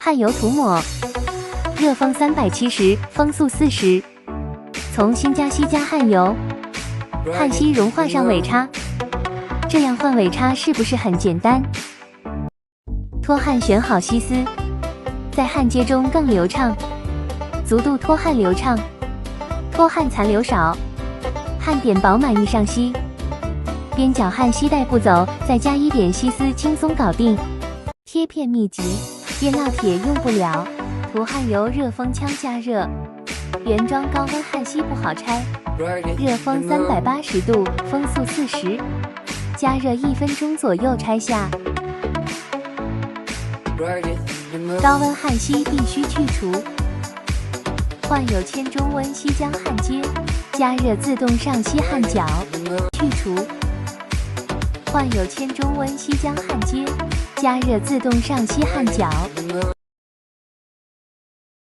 汗油涂抹，热风370，风速40。从新加锡加汗油，汗锡融化上尾叉，这样换尾叉是不是很简单？脱汗选好锡丝，在焊接中更流畅，足度脱汗流畅，脱汗残留少，汗点饱满易上锡。边角焊锡带步走，再加1点锡丝轻松搞定。贴片秘籍，电烙铁用不了，涂汗油热风枪加热。原装高温焊锡不好拆，热风380度，风速40，加热1分钟左右拆下。高温焊锡必须去除。患有铅中温锡浆焊接，加热自动上锡焊脚，去除。患有铅中温锡浆焊接，加热自动上锡焊脚。